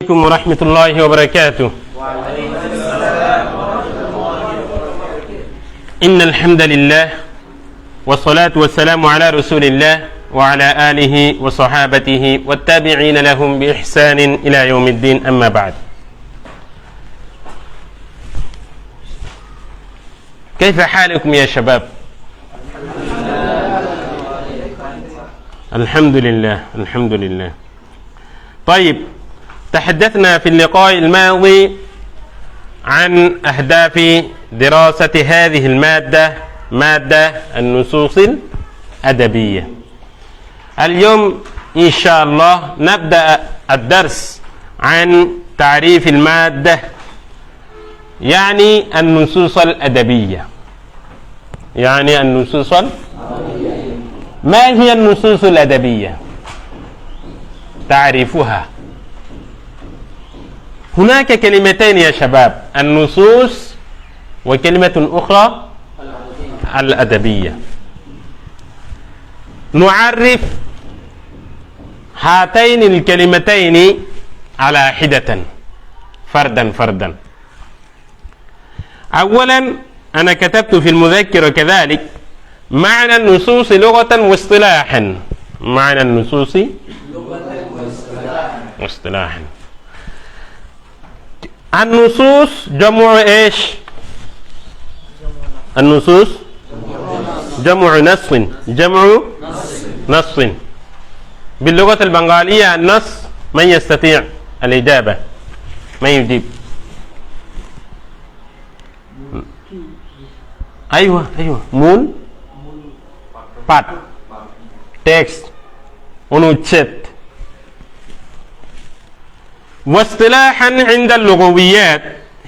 عليكم ورحمة الله وبركاته. إن الحمد لله والصلاة والسلام على رسول الله وعلى آله وصحابته والتابعين لهم بإحسان إلى يوم الدين. أما بعد، كيف حالكم يا شباب؟ الحمد لله الحمد لله. طيب، تحدثنا في اللقاء الماضي عن أهداف دراسة هذه مادة النصوص الأدبية. اليوم إن شاء الله نبدأ الدرس عن تعريف المادة، يعني النصوص الأدبية. ما هي النصوص الأدبية؟ تعريفها. هناك كلمتين يا شباب، النصوص وكلمة أخرى الأدبية. نعرف هاتين الكلمتين على حدة فردا. أولا، أنا كتبت في المذكرة كذلك معنى النصوص لغة واصطلاحا. معنى النصوص واصطلاحا. النصوص جمع ايش؟ النصوص جمع نص. باللغة البنغالية النص، من يستطيع الإجابة؟ من يجيب؟ أيوة مول بات تكست ونوتشت. واصطلاحا عند اللغويات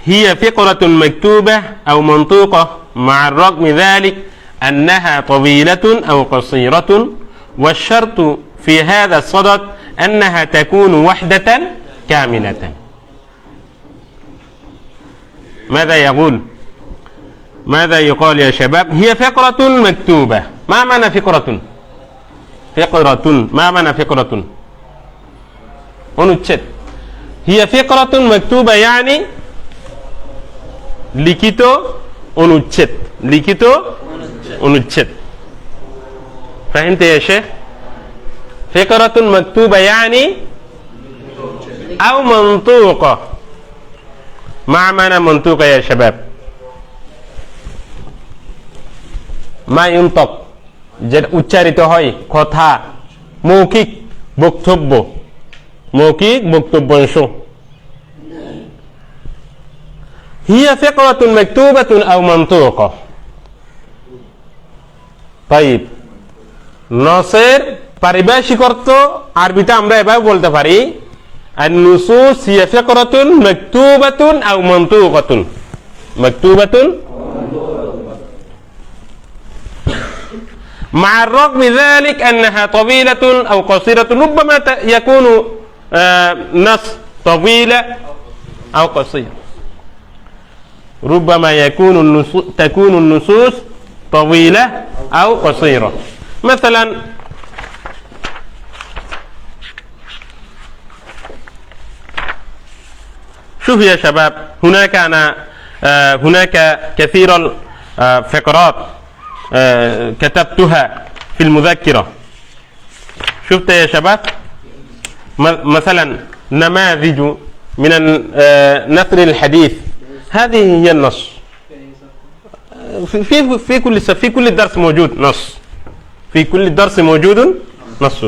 هي فقرة مكتوبة أو منطوقة، مع الرغم ذلك أنها طويلة أو قصيرة، والشرط في هذا الصدد أنها تكون وحدة كاملة. ماذا يقال يا شباب؟ هي فقرة مكتوبة. ما معنى فقرة؟ ما معنى فقرة؟ ونتشت. هي فقرة مكتوبة يعني لكتو ونتشت. فهمت يا شيخ؟ فقرة مكتوبة يعني أو منطوقة. ما معنى منطوقة يا شباب؟ ما ينطق উচ্চারিত হয় কথা, মৌখিক বক্তব্যাংশ। هي فقرة مكتوبة أو منطوقة. طيب، নসের পারিভাষিক অর্থ আরবিতে আমরা এভাবে বলতে পারি, النصوص هي فقرة مكتوبة أو منطوقة. مع الرغم ذلك أنها طويلة أو قصيرة. ربما يكون نص طويلة أو قصير. ربما تكون النصوص طويلة أو قصيرة. مثلا شوف يا شباب، هناك كثير الفقرات كتبتها في المذكرة. شفت يا شباب؟ مثلا نماذج من نثر الحديث. هذه هي النص. في كل درس موجود نص. في كل درس موجود نص.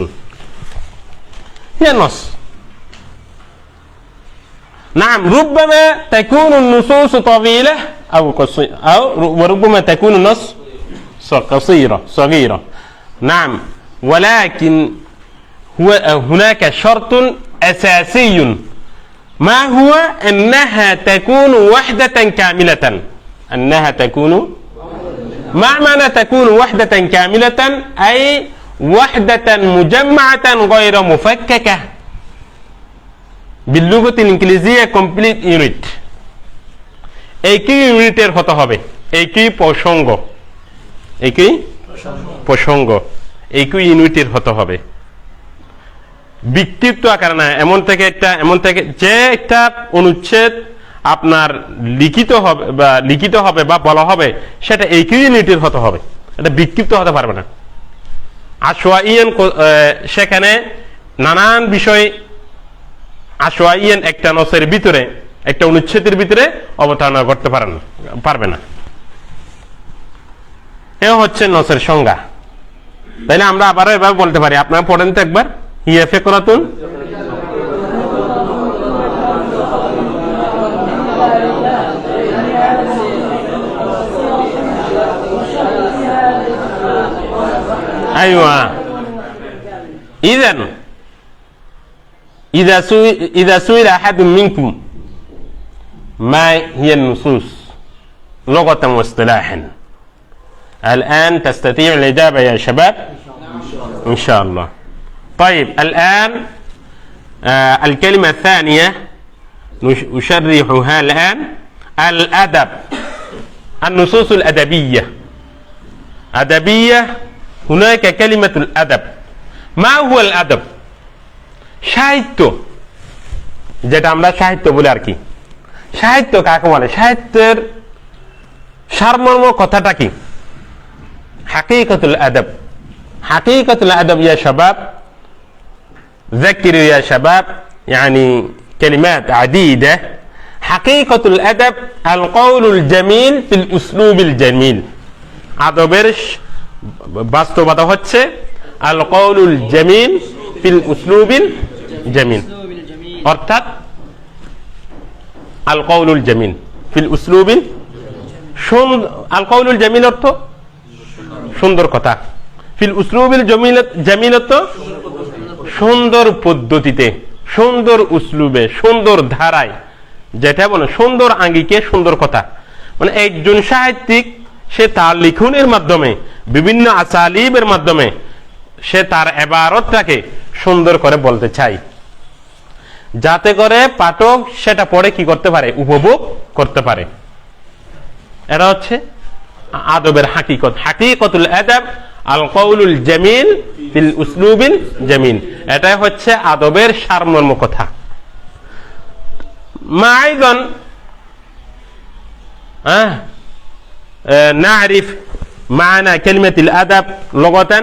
هي النص. نعم، ربما تكون النصوص طويلة أو قصيرة، وربما تكون النص صغيرة. نعم، ولكن هناك شرط أساسي. ما هو؟ أنها تكون وحدة كاملة. ما معنى تكون وحدة كاملة؟ أي وحدة مجمعة غير مفككة. باللغة الإنجليزية complete unit. একই ইউনিটের হতে হবে, একই প্রসঙ্গ একই ইউনিটের হতে হবে। বিক্ষিপ্ত আকারে না, এমন থেকে যে একটা অনুচ্ছেদ আপনার লিখিত হবে বা বলা হবে সেটা একই ইউনিটের হতে হবে, এটা বিক্ষিপ্ত হতে পারবে না। আশওয়াইয়ান সেখানে নানান বিষয় আশওয়াইয়ান একটা নসের ভিতরে, একটা অনুচ্ছেদের ভিতরে অবতারণা করতে পারবে না। এ হচ্ছে নসের সংজ্ঞা। তাইলে আমরা আবারও এভাবে বলতে পারি, আপনারা পড়েন তো একবার, হিয়া ফিকরাতুন أيوة. إذا سئل أحد منكم ما هي النصوص لغة واصطلاحا، الآن تستطيع الإجابة يا شباب؟ إن شاء الله. طيب الآن الكلمة الثانية نشرحها الآن، الأدب. النصوص الأدبية. أدبية، هناك كلمة الأدب. ما هو الأدب؟ সাহিত্য, যেটা আমরা সাহিত্য বলি আর কি। সাহিত্য কাকে বলে? সাহিত্যের সারমর্ম কথাটা কি? হাকিকাতুল আদব। হাকিকাতুল আদব ইয়া শাবাব, ذكروا يا شباب يعني كلمات عديدة. حقيقة الأدب القول الجميل في الأسلوب الجميل. আদবের বাস্তবতা হচ্ছে আল কওলুল জামিল ফিল উসলুবিল জামিল, অর্থাৎ আল কওলুল জামিল ফিল উসলুবিল, আল কওলুল জামিল অর্থ সুন্দর কথা, ফিল উসলুবিল জামিল অর্থ সুন্দর পদ্ধতিতে, সুন্দর উসলুবে, সুন্দর ধারায়, যেটা বলে সুন্দর আঙ্গিকে সুন্দর কথা। মানে একজন সাহিত্যিক সে তার লিখনের মাধ্যমে, বিভিন্ন আসালিবের মাধ্যমে সে তার ইবারতটাকে সুন্দর করে বলতে চায়, যাতে করে পাঠক সেটা পড়ে কি করতে পারে? উপভোগ করতে পারে। এটা হচ্ছে আদবের হাকিকত। হাকিকতুল আদব আল কওলুল জামিল ফিল উসলুবিল জামিল, এটাই হচ্ছে আদবের সারমর্ম কথা। মা আইদান نعرف معنى كلمة الأدب لغة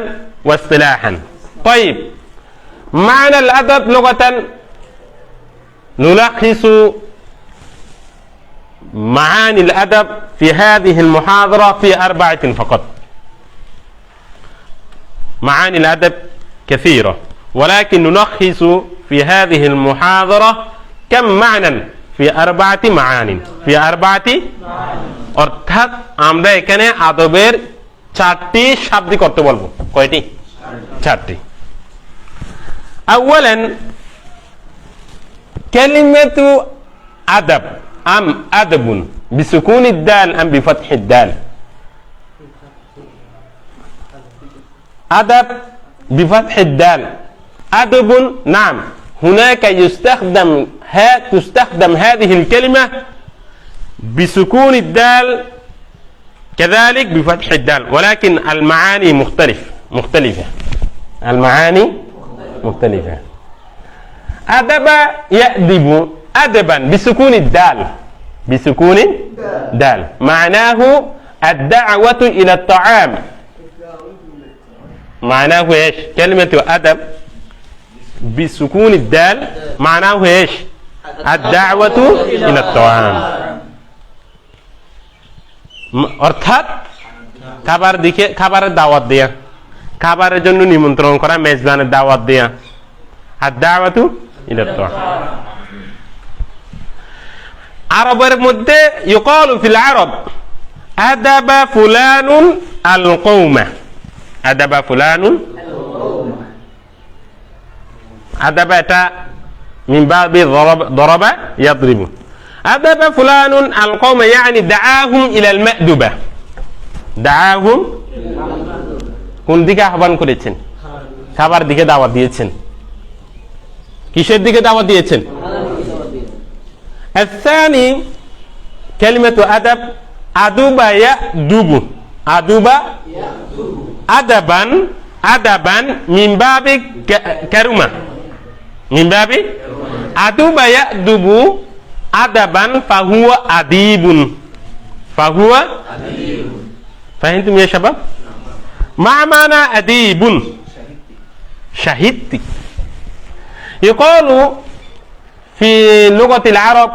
واصطلاحا. طيب معنى الأدب لغة نلخص معاني الأدب في هذه المحاضرة في 4 فقط. معاني الأدب كثيرة، ولكن نلخص في هذه المحاضرة كم معنى؟ في 4 معاني. في 4 অর্থাৎ আমরা এখানে আদবের 4টি শাব্দিক অর্থ বলবো। কয়টি? 4টি। أولا كلمة أدب أم أدب بسكون الدال أم بفتح الدال؟ أدب بفتح الدال. أدب نعم، هناك تستخدم هذه الكلمة بسكون الدال كذلك بفتح الدال، ولكن المعاني مختلفة. المعاني مختلفة. أدب يأدب أدبا بسكون الدال، بسكون الدال معناه الدعوة إلى الطعام. معناه إيش؟ كلمة أدب بسكون الدال معناه إيش؟ الدعوة إلى الطعام. অর্থাৎ খাবারের দাওয়াত দেয়া, খাবারের জন্য নিমন্ত্রণ করা, মেজবানের দাওয়াত দেয়া। আর দাওয়াতু ইলাত তাআম। আরবের মধ্যে ইউকালু ফিল আরব আদাবা ফুলানুন আল কওমা। আদাবা ফুলানুন, আদাবা এটা মিন বাবি দরাবা ইয়াদরিবু। أدب فلان القوم يعني دعاهم إلى المأدبة. دعاهم কোন দিকে আহ্বান করেছেন? খাবার দিকে দাওয়াত দিয়েছেন। কিসের দিকে দাওয়াত দিয়েছেন? الثاني كلمة أدب أدب يأدب. أدب أدبا من باب كرمة. من باب أدب يأدب أدبا فهو أديب فهو فهمتم يا شباب؟ ما معنى أديب؟ شهدت. يقال في لغة العرب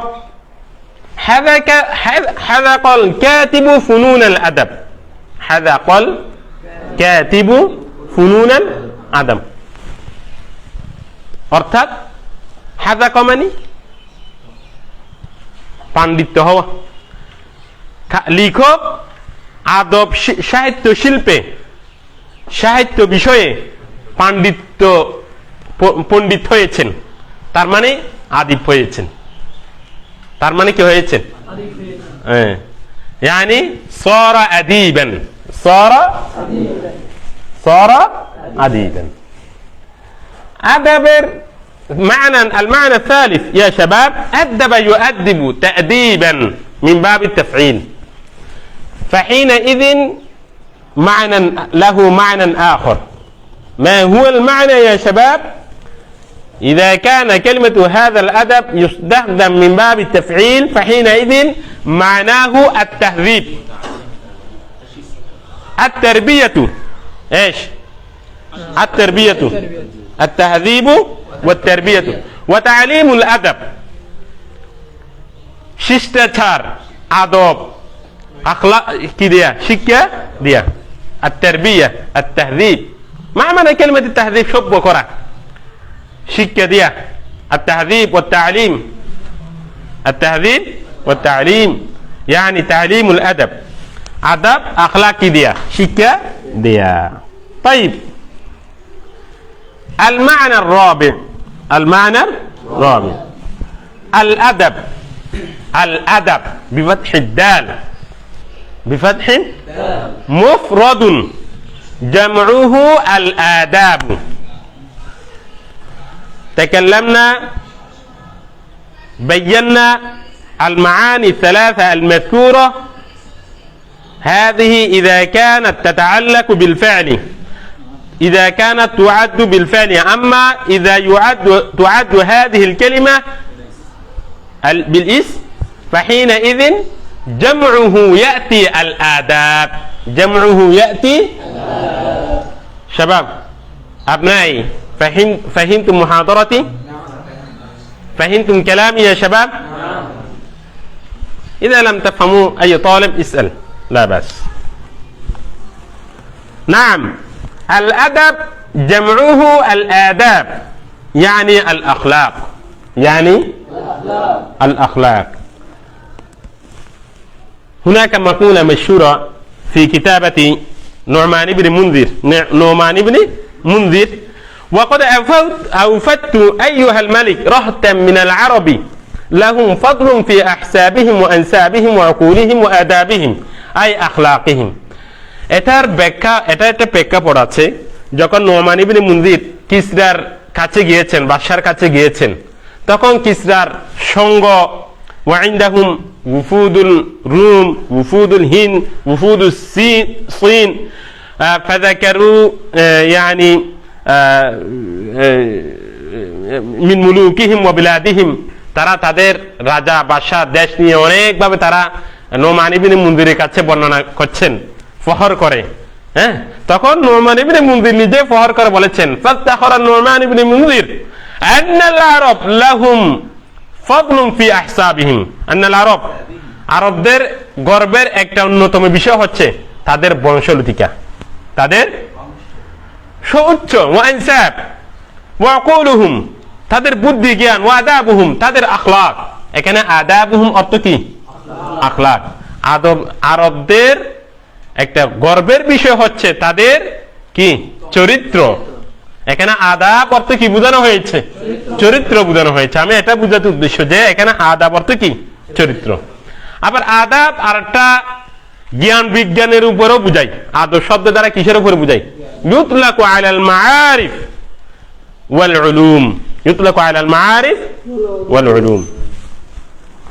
حذق الكاتب فنون الأدب حذق الكاتب فنون الأدب অর্থাৎ হাযাক মানে পাণ্ডিত্য হওয়া। লেখক আদব সাহিত্য শিল্পে সাহিত্য বিষয়ে পণ্ডিত হয়েছেন, তার মানে আদিব হয়েছেন, তার মানে কি হয়েছেন? يعني صار أديبا صار أديبا أدب المعنى الثالث يا شباب أدب يؤدب تأديبا من باب التفعيل، فحينئذ معنى له معنى آخر. ما هو المعنى يا شباب؟ إذا كان كلمة هذا الأدب يستخدم من باب التفعيل فحينئذ معناه التهذيب، التربية. إيش؟ التربية، التهذيب والتربية وتعليم الأدب শিষ্টাচার আদব أخلاق كده শিক্ষা দিয়া التربية التهذيب. ما معنى كلمة التهذيب؟ شب وكرة শিক্ষা দিয়া التهذيب والتعليم، التهذيب والتعليم يعني تعليم الأدب، أدب أخلاق ديا শিক্ষা ديا. طيب المعنى الرابع الأدب بفتح الدال مفرد جمعه الآداب. تكلمنا بينا المعاني الثلاثة المذكورة، هذه إذا كانت تتعلق بالفعل، إذا كانت تعد بالفعل. أما إذا تعد هذه الكلمة بالاسم فحينئذ جمعه يأتي الآداب، جمعه يأتي. شباب أبنائي فهمتم محاضرتي؟ فهمتم كلامي يا شباب؟ إذا لم تفهموا أي طالب اسأل، لا بأس. نعم الأدب جمعه الآداب يعني الأخلاق، يعني الأخلاق. هناك مقولة مشهورة في كتابة نعمان بن منذر وقد أوفدت أيها الملك رهطا من العرب لهم فضل في أحسابهم وأنسابهم وعقولهم وآدابهم أي أخلاقهم. এটার ব্যাখ্যা, এটা একটা প্রেক্ষাপট আছে যখন নোমান ইবনে মুনজির কিসরার কাছে গিয়েছেন, বাদশার কাছে গিয়েছেন, তখন কিসরার সঙ্গ ওয়াইন্দাহুম উফুদুল রুম উফুদুল হিন্দ উফুদুস সিন ফাযাকারু يعني মিন মুলুকিহিম ওয়া বিলাদিহিম, তারা তাদের রাজা বাদশা দেশ নিয়ে অনেকভাবে তারা নোমান ইবনে মুনজিরের কাছে বর্ণনা করছেন, ফখর করে। হ্যাঁ, তখন নোমান ইবনে মুনজির নিজে ফখর করে বলেছেন ফাতাখরা নোমান ইবনে মুনজির আন্নাল আরব লাহুম ফাদলুন ফি আহসাবিহিম, আন্নাল আরব, আরবদের গর্বের একটা অন্যতম বিষয় হচ্ছে তাদের বংশলতিকা, তাদের সুউচ্চ, ওয়া আনসাব ওয়া আকুলুহুম, তাদের বুদ্ধি জ্ঞান, ওয়া আদাবুহুম, তাদের আখলাক। এখানে আদাবুহুম অর্থ কি? আখলাক। আরবদের একটা গর্বের বিষয় হচ্ছে তাদের কি? চরিত্র। এখানে আদাব অর্থ কি বোঝানো হয়েছে? চরিত্র বোঝানো হয়েছে। আমি এটা বোঝাতে উদ্দেশ্য যে এখানে আদাব অর্থ কি? চরিত্র। আবার আদাব আর একটা জ্ঞান বিজ্ঞানের উপরও বুঝাই। আদব শব্দ দ্বারা কিসের উপরে বুঝাই? ইউতলাকু আলাল মাআরিফ ওয়াল উলুম, ইউতলাকু আলাল মাআরিফ ওয়াল উলুম।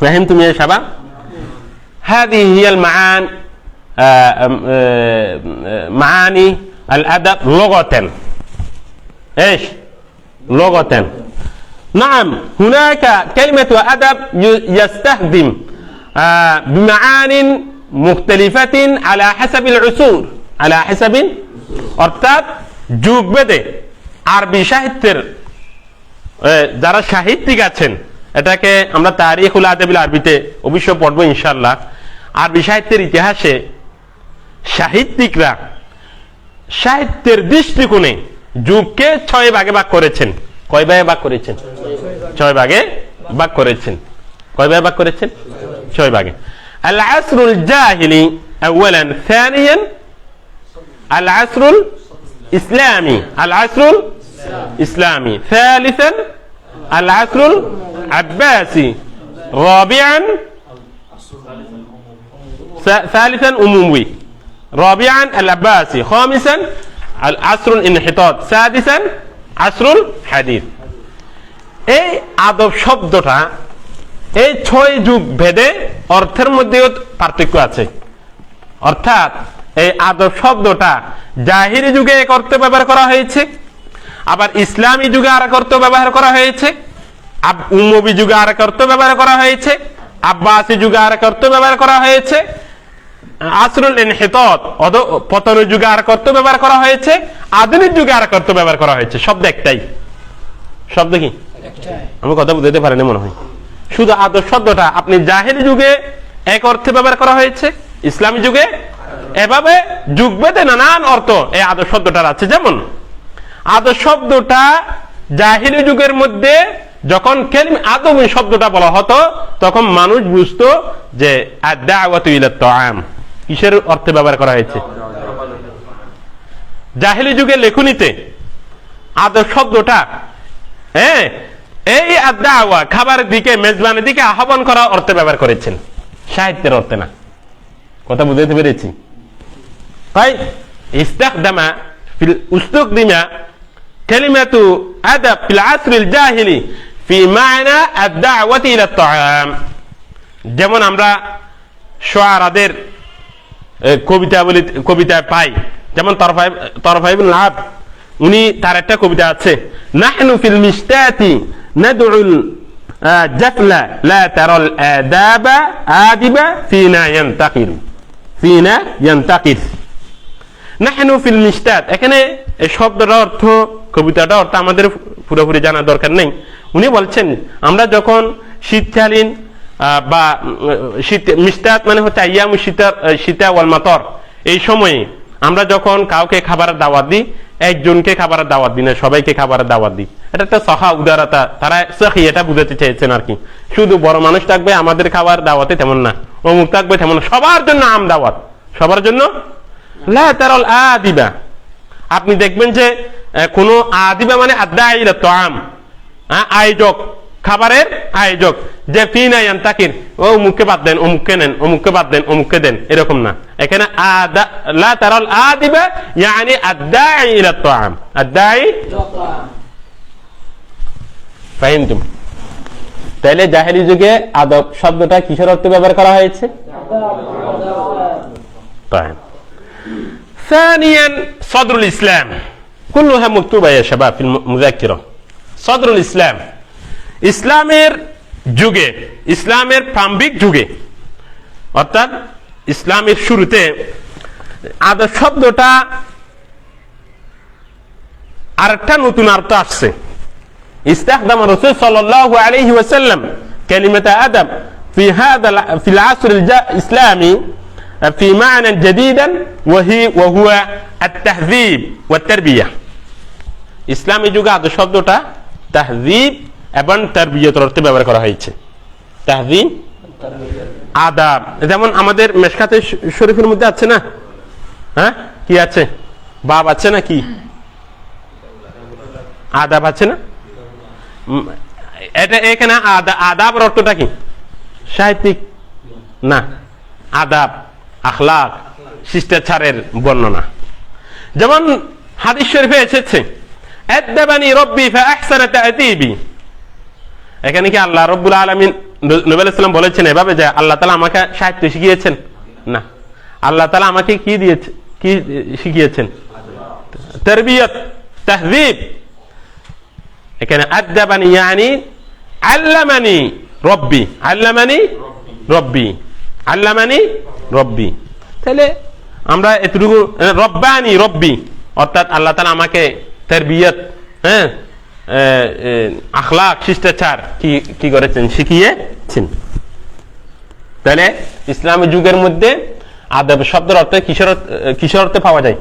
فهمتم يا شباب؟ هذه هي معاني الأدب لغة. ايش؟ لغة. نعم هناك كلمة أدب يستخدم بمعان مختلفة على حسب العصور على حسب অর্থাৎ যুগ ভেদে আরবি সাহিত্যের যারা সাহিত্যিক আছেন, এটাকে আমরা তারিখুল আদবিল আরবিতে অবশ্য পড়বো ইনশাআল্লাহ। আরবি সাহিত্যের ইতিহাসে সাহিত্যিকরা সাহিত্যের দৃষ্টিকোণে যুগকে 6 ভাগে ভাগ করেছেন। কয় ভাগে ভাগ করেছেন? 6 ভাগে ভাগ করেছেন। কয় ভাগে ভাগ করেছেন? 6 ভাগে। আল আসরুল জাহিলি আওয়ালান, থানিয়ান আল আসরুল ইসলামি, আল আসরুল ইসলামি, থালিথান আল আসরুল আব্বাসি, রাবিআন ثالثا أموي، رابعا العباسي، خامسا العصر الانحطاط، سادسا عصر الحديث। এই আদব শব্দটা এই 6 যুগ ভেদে অর্থের মধ্যেও পার্থক্য আছে। অর্থাৎ এই আদব শব্দটা জাহিরি যুগে এক অর্থে ব্যবহার করা হয়েছে, আবার ইসলামী যুগে আরেক অর্থে ব্যবহার করা হয়েছে, উমবি যুগে আরেক অর্থে ব্যবহার করা হয়েছে, আব্বাসী যুগে আরেক অর্থে ব্যবহার করা হয়েছে, আসরুল ইনহিতাত পতনের যুগে আরেক অর্থ ব্যবহার করা হয়েছে, আধুনিক যুগে আরেক অর্থ ব্যবহার করা হয়েছে। শব্দ একটাই। শব্দ কি? আমি কথা বুঝতে পারিনি মনে হয়। শুধু আদব শব্দটা আপনি জাহেলি যুগে এক অর্থে ব্যবহার করা হয়েছে, ইসলামী যুগে এভাবে যুগ ভেদে নানান অর্থ এই আদব শব্দটার আছে। যেমন আদব শব্দটা জাহিলি যুগের মধ্যে যখন আদবী শব্দটা বলা হতো তখন মানুষ বুঝতো যে আদ-দাওয়াতু ইলা তাআম কিসের অর্থে ব্যবহার করা হয়েছে। জাহিলি যুগের লেখনীতে আদব শব্দটা এই আদ-দাওয়া খাবারের দিকে, মেজবানের দিকে আহ্বান করা অর্থে ব্যবহার করেছেন, সাহিত্যের অর্থে না। কথা বুঝতে পেরেছি? তাই ইস্তাখদামা ফিল উস্তুকদিমা কালিমাতু আদব ফিল আসরিল জাহিলি ফি মা'না আদ-দাওয়াতি ইলা তাআম। যেমন আমরা শুআরাদের কবিতায় পাই, যেমন তরফা ইবনে আব, উনি তার একটা কবিতা আছে, নাহনু ফিল মিশতাতি নাদউল জাফলা লা তারাল আদাবা আদিবা ফিনা ইয়ান্তাকির, ফিনা ইয়ান্তাকির। নাহনু ফিল মিশতাত, এখানে এই শব্দটার অর্থ, কবিতাটার অর্থ আমাদের পুরোপুরি জানার দরকার নেই। উনি বলছেন আমরা যখন শীতকালীন বা মিশতাত মানে হচ্ছে আইয়ামু শীতা ওয়াল মাতর, এই সময়ে আমরা যখন কাউকে খাবারের দাওয়াত দিই, একজনকে খাবারের দাওয়াত দিই না, সবাইকে খাবারের দাওয়াত দিই। এটা একটা সহা উদারতা, তারা সহি এটা বুঝাতে চেয়েছেন আর কি। শুধু বড় মানুষ থাকবে আমাদের খাবার দাওয়াতে তেমন না, অমুক থাকবে তেমন, সবার জন্য আম দাওয়াত, সবার জন্য। লা তারাল আদিবা, আপনি দেখবেন যে কোন আদিবা মানে আদ-দাঈ ইলা তাআম, আয়োজক, খাবারের আয়োজক, যে ফিনা ইয়ান্তাকির, ও মুখকে বাদ দেন, অমুককে নেন, অমুককে বাদ দেন, অমুককে দেন, এরকম না। এখানে লা তারাল আদিবা ইয়ানি আদ-দাঈ ইলা তাআম, আদ-দাঈ ফাহিমতুম? তাহলে জাহেলি যুগে আদব শব্দটা কিসের অর্থে ব্যবহার করা হয়েছে? তাই। ثانيا صدر الإسلام كلها مكتوبة يا شباب في المذكرة. صدر الإسلام, ইসলামের যুগে, ইসলামের প্রারম্ভিক যুগে, অর্থাৎ ইসলামের শুরুতে আদব শব্দটা আরেকটা নতুন অর্থ আসছে। ইস্তাখদামা রাসূল সাল্লাল্লাহু আলাইহি ওয়াসাল্লাম কালিমাতা আদব في هذا في العصر الإسلامي في معنى جديدا وهو التهذيب والتربية. ইসলামী যুগে আদব শব্দটা তাহযীব এবং তারবিয়তের অর্থে ব্যবহার করা হয়েছে। তাহযীব, আদাব, যেমন আমাদের মেশকাতে শরীফের মধ্যে আছে না, হ্যাঁ কি আছে? বাব আছে না, কি আদাব আছে না? এটা এখানে আদাবের অর্থটা কি? সাহিত্যিক না, আদাব, আখলাক, শিষ্টাচারের বর্ণনা। যেমন হাদিস শরীফে এসেছে, আদাবানি রব্বি ফাআহসানা তা'দীবি। এখানে কি আল্লাহ রাব্বুল আলামিন, নবী আলাইহিস সালাম বলেছেন এভাবে যে আল্লাহ তাআলা আমাকে সাহিত্য শিখিয়েছেন? না, আল্লাহ তাআলা আমাকে কি দিয়েছে, কি শিখিয়েছেন? তারবিয়ত, তাহযীব। এখানে আদাবানি ইয়ানি আল্লামানি রব্বি, আল্লামানি রব্বি, আল্লামানি রব্বি। তাহলে আমরা এতটুকু রব্বানি রব্বি অর্থাৎ আল্লাহ তাআলা আমাকে তারবিয়ত, আখলাক, শিষ্টাচার কি করেছেন, শিখিয়েছেন। তাহলে ইসলামী যুগের মধ্যে আদব শব্দের অর্থ কিসের অর্থে পাওয়া যায়?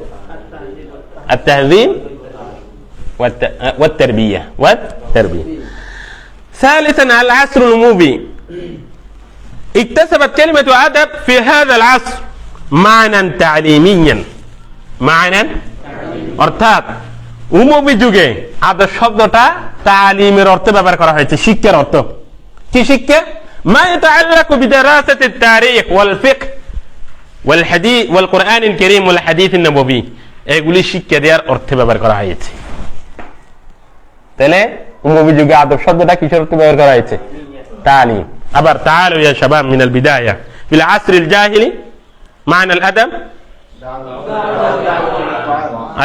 التهذيب والتربية. ثالثا العصر الأموي اكتسبت كلمة أدب في هذا العصر معنى تعليميا، معنى অর্থাৎ উমবি যুগে আদব শব্দটা তালিমের অর্থে ব্যবহার করা হয়েছে, শিক্ষার অর্থ। কি শিক্ষা? ما يتعلق بدراسة التاريخ والفقه والحديث والقرآن الكريم والحديث النبوي، এগুলি শিক্ষা দেওয়ার অর্থে ব্যবহার করা হয়েছে। তাহলে উমবি যুগে আদব শব্দটা কিসের অর্থে ব্যবহার করা হয়েছে? তালিম। আবার تعالوا يا شباب من البداية في العصر الجاهلي معنى الأدب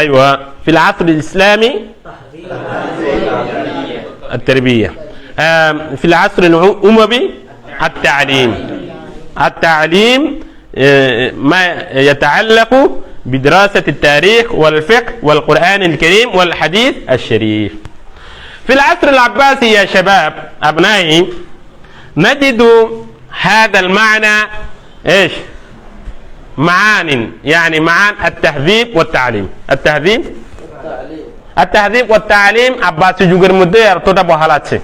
أيوة في العصر الإسلامي التربية، في العصر الأموي التعليم. التعليم ما يتعلق بدراسة التاريخ والفقه والقرآن الكريم والحديث الشريف. في العصر العباسي يا شباب أبنائي نجد هذا المعنى إيش؟ معان، يعني معان التهذيب والتعليم. التهذيب والتعليم আব্বাসি যুগের মধ্যে অর্থটা বহাল আছে।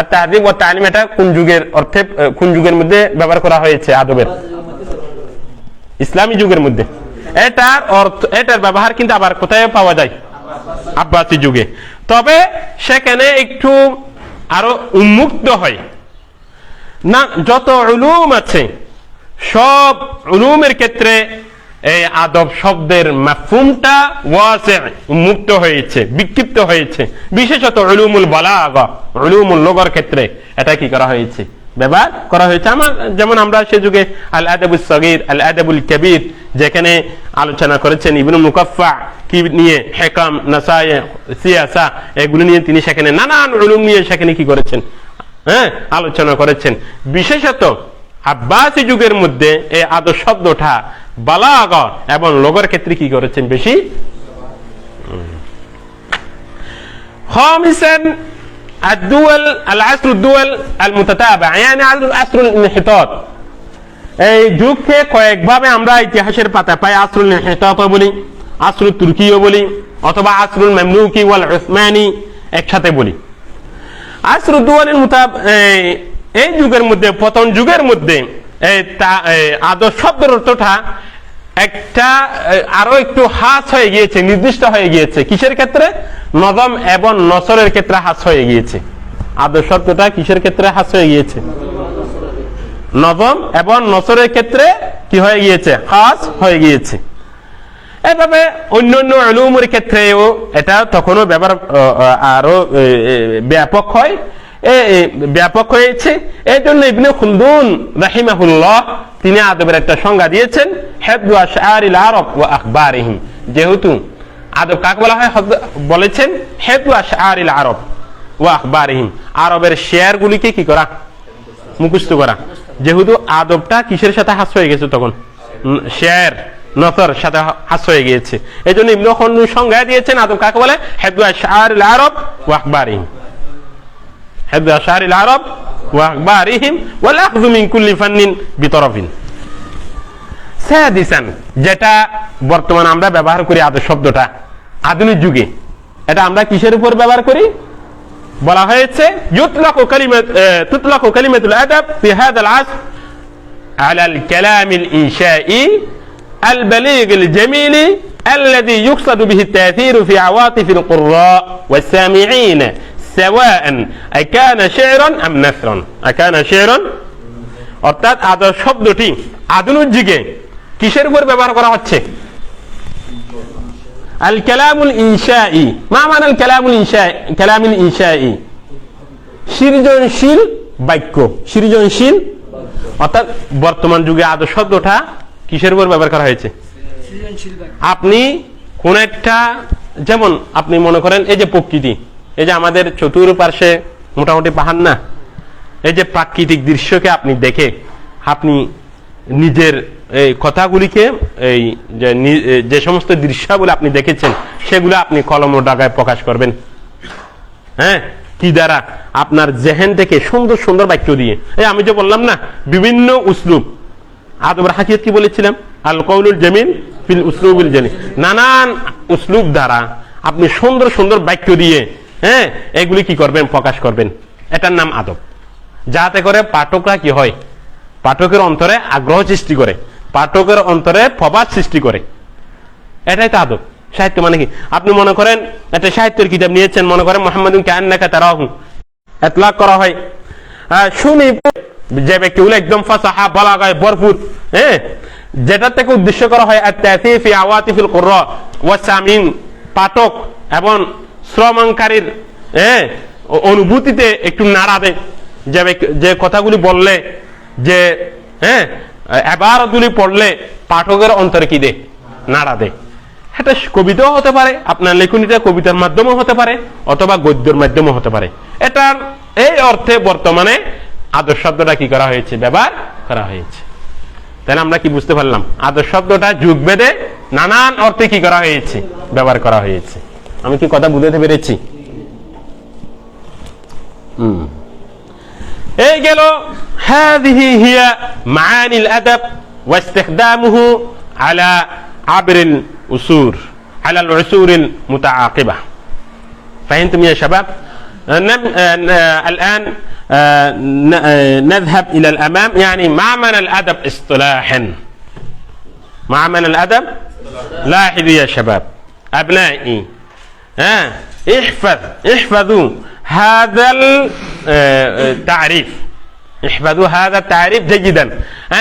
التهذيب والتعليم এটা কোন যুগের অর্থে, কোন যুগের মধ্যে ব্যবহার করা হয়েছে আদবের? ইসলামী যুগের মধ্যে। এটার অর্থ, এটার ব্যবহার কিন্তু আবার কোথায় পাওয়া যায়? আব্বাসি যুগে। তবে সেখানে একটু আরো উন্মুক্ত হয় না, যত উলুম আছে সব উলুমের ক্ষেত্রে এই আদব শব্দের মাফহুমটা ওয়াসি', উন্মুক্ত হয়েছে, বিক্ষিপ্ত হয়েছে। বিশেষত উলুমুল বালাগা, উলুমুল লুগার ক্ষেত্রে এটা কি করা হয়েছে? ব্যবহার করা হয়েছে। যেমন আমরা সে যুগে আল আদাবুস সগীর, আল আদাবুল কবির যেখানে আলোচনা করেছেন ইবনে মুকাফফা কি নিয়ে, হিকাম, নাসায়ে, সিয়াসা, এগুলো নিয়ে তিনি সেখানে নানান উলুম নিয়ে সেখানে কি করেছেন, আলোচনা করেছেন। বিশেষত আব্বাসি যুগের মধ্যে এই আদব শব্দটা বালাগা এবং লুগার ক্ষেত্রে কি করেছেন বেশি। খামিসান الدول العصر الدول المتتابع يعني عصر الانحطاط. এই যুগকে কয়েকভাবে আমরা ইতিহাসের পাতায় পাই। আসরুল ইনহিতাত বলি, আসরুল তুর্কিও বলি, অথবা আসরুল মামলুকি ওয়াল উসমানি একসাথে বলি। আসরুদ দুওয়ালের এই যুগের মধ্যে, প্রথম যুগের মধ্যে আদব শব্দের অর্থটা একটা আরো একটু হাস হয়ে গিয়েছে, নির্দিষ্ট হয়ে গিয়েছে। কিসের ক্ষেত্রে? নজম এবং নসরের ক্ষেত্রে হাস হয়ে গিয়েছে। আদব শব্দটা কিসের ক্ষেত্রে হাস হয়ে গিয়েছে? নজম এবং নসরের ক্ষেত্রে কি হয়ে গিয়েছে? হাস হয়ে গিয়েছে। এভাবে অন্যান্য উলুমের ক্ষেত্রেও এটা তখনও ব্যবহার আরো ব্যাপক হয়, ব্যাপক হয়েছে। এই জন্য ইবনে খুলদুন রাহিমাহুল্লাহ তিনি আদবের একটা সংজ্ঞা দিয়েছেন, হিফযু আশআরিল আরব ওয়া আখবারিহিম। যেহেতু আদব কাকে বলা হয়, বলেছেন হিফযু আশআরিল আরব ওয়া আখবারিহিম, আরবের শেয়ারগুলিকে কি করা, মুখস্থ করা। যেহেতু আদবটা কিসের সাথে হাস হয়ে গেছে, তখন শেয়ার, নসর সাথে হাস হয়ে গিয়েছে। এই জন্য ইবনে খুলদুন সংজ্ঞা দিয়েছেন আদব কাকে বলে, হিফযু আশআরিল আরব ওয়া আখবারিহিম, حفظ أشعار العرب وأخبارهم والأخذ من كل فن بطرف. সাদিসান, যেটা বর্তমানে আমরা ব্যবহার করি আদব শব্দটা আধুনিক যুগে, এটা আমরা কিসের উপর ব্যবহার করি? বলা হয়েছে তুতলাকু কালিমাতুল আদব ফি হাযাল আসর আলা আল কালাম আল ইনশাই আল বালিগ আল জামিল الذي يقصد به التأثير في عواطف القراء والسامعين سواء أكان شعرا أم نثرا. أكان شعرا অর্থাৎ আদব শব্দটি আধুনিক যুগে কিসের উপর ব্যবহার করা হচ্ছে? আল কালামুল ইনশাই। মা মানে আল কালামুল ইনশাই? কালামুল ইনশাই সৃজনশীল বাক্য, সৃজনশীল। অর্থাৎ বর্তমান যুগে আদব শব্দটা কিসের উপর ব্যবহার করা হয়েছে? আপনি কোন একটা, যেমন আপনি মনে করেন এই যে প্রকৃতি, এই যে আমাদের চতুর্পার্শ্বে মোটামুটি পাহাড় না, এই যে প্রাকৃতিক দৃশ্যকে আপনি দেখে আপনি নিজের এই কথাগুলিকে এই যে সমস্ত দৃশ্যাবলী আপনি দেখেছেন সেগুলো আপনি কলম ও ডাগায় প্রকাশ করবেন। হ্যাঁ, কি দ্বারা? আপনার জেহেন থেকে সুন্দর সুন্দর বাক্য দিয়ে। এই আমি যে বললাম না বিভিন্ন উসলুব, আদবের হাকিকত কি বলেছিলাম? আল কওলুল জামিল ফিল উসলুবিল জামিল, নানান উসলুব দ্বারা আপনি সুন্দর সুন্দর বাক্য দিয়ে হ্যাঁ এগুলি কি করবেন? প্রকাশ করবেন। এটার নাম আদব। যাতে করে পাঠকরা কি হয়? পাঠকের অন্তরে আগ্রহ সৃষ্টি করে, পাঠকের অন্তরে প্রভাব সৃষ্টি করে। এটাই তো আদব। সাহিত্য মানে কি? আপনি মনে করেন একটা সাহিত্যের কিতাব নিয়েছেন, মনে করেন মুহাম্মাদুন কাআন্নাকা তারাহু, ইতলাক করা হয়, শুনি যে ব্যক্তিগুলো একদম ফাসাহা বালাগায় ভরপুর, হ্যাঁ, যেটা থেকে উদ্দেশ্য করা হয় আত-তাসিফ ফি আওয়াতিফিল কুররা ওয়া সামিন, পাঠক এবং শ্রবণকারীর হ্যাঁ অনুভূতিতে একটু নাড়া দেয়, যে কথাগুলি বললে, যে হ্যাঁ ইবারতগুলি পড়লে পাঠকের অন্তরে কি দেয়? নাড়া দেয়। এটা কবিতাও হতে পারে, আপনার লেখনীটা কবিতার মাধ্যমেও হতে পারে, অথবা গদ্যের মাধ্যমেও হতে পারে। এটার এই অর্থে বর্তমানে আদর্শ শব্দটা কি করা হয়েছে? ব্যবহার করা হয়েছে। তাহলে আমরা কি বুঝতে পারলাম? আদর্শ শব্দটা যুগ ভেদে নানান অর্থে কি করা হয়েছে? ব্যবহার করা হয়েছে। আমি কি কথা বুঝতে পেরেছি? এই গেল هذه هي معاني الأدب واستخدامه على عبر العصور على العصور المتعاقبة. فهمتم يا شباب؟ الآن نذهب إلى الأمام. يعني ما معنى الأدب اصطلاحا؟ ما معنى الأدب؟ لاحظوا يا شباب أبنائي، احفظوا هذا التعريف، احفظوا هذا التعريف جيدا.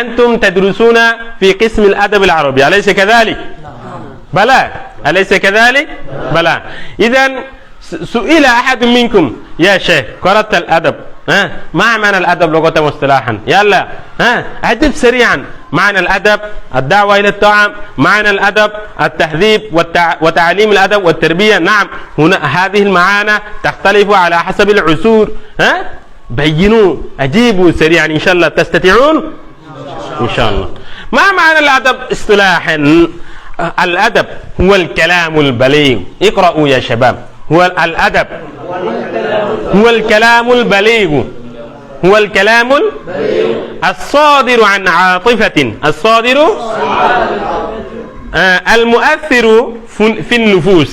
أنتم تدرسون في قسم الأدب العربي، أليس كذلك؟ بلى، أليس كذلك؟ بلى. إذن سئل أحد منكم يا شيخ قرأت الأدب، ما معنى الأدب لغة واصطلاحا؟ يلا أجب سريعا. معنى الأدب الدعوة إلى الطعام، معنى الأدب التهذيب وتعليم الأدب والتربية. نعم، هنا هذه المعاني تختلف على حسب العصور. بينوا، أجيبوا سريعا إن شاء الله. تستطيعون؟ إن شاء الله. ما معنى الأدب اصطلاحا؟ الأدب هو الكلام البليغ. اقرأوا يا شباب. هو الأدب هو الكلام البليغ، هو الكلام الصادر عن عاطفة، الصادر المؤثر في النفوس.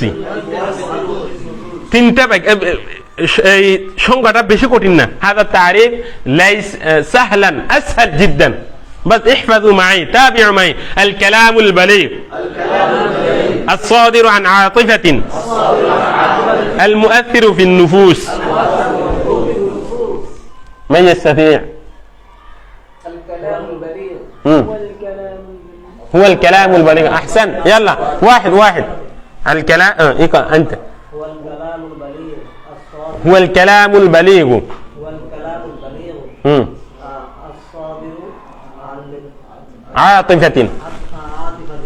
تنتبه সংজ্ঞাটা বেশি কঠিন না। هذا التعريف ليس سهلا، أسهل جدا، بس احفظوا معي، تابعوا معي. الكلام البليغ الصادر عن عاطفة المؤثر في النفوس. من يستطيع؟ الكلام البليغ هو الكلام البليغ. أحسن، يلا واحد. الكلام أنت. هو الكلام البليغ الصادر، هو الكلام البليغ، هو الكلام البليغ الصادر عن عاطفة، عاطفة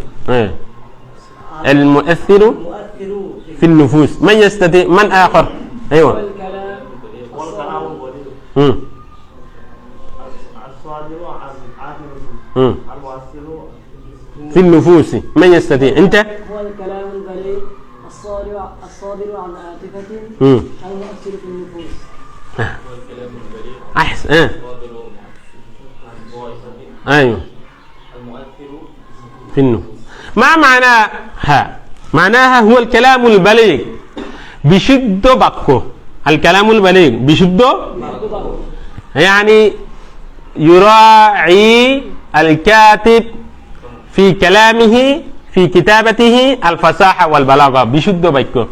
المؤثر مؤثر في النفوس. من يستطيع؟ من آخر؟ أيوة. والكلام البليغ الصادر عن عاطفة المؤثر في النفوس. من يستطيع؟ أنت. هو الكلام البليغ الصادر عن عاطفة المؤثر في النفوس. أحسن. أيوة، في النفوس. ما معناها؟ معناها هو الكلام البليغ بشد بقه. الكلام البليغ بشد يعني يراعي الكاتب في كلامه في كتابته الفصاحة والبلاغة بشد بقه،